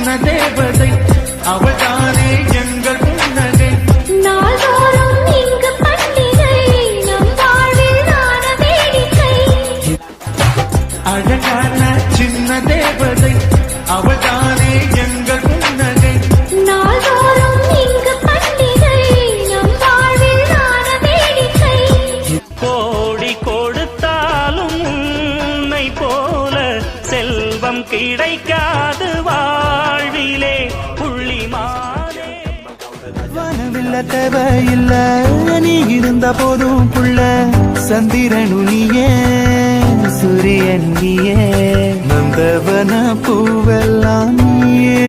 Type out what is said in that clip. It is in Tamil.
சின்ன தேவதை அவள்தானே எங்கள் புன்னகை. நாள்தோறும் இங்கு பண்டிகை நம் வாழ்விலான வேடிக்கை. அழகான சின்ன தேவதை அவள்தானே எங்கள் புன்னகை. நாள்தோறும் இங்கு பண்டிகை நம் வாழ்விலான வேடிக்கை. கோடி கொடுத்தாலும் உன்னை போல செல்வம் கிடைக்காது வாழ்விலே புள்ளிமானே. வானவில்ல தேவையில்ல நீ இருந்த போதும் புள்ள சந்திரனு நீயே சூரியன் நீயே நந்தவன பூவெல்லாம் நீயே.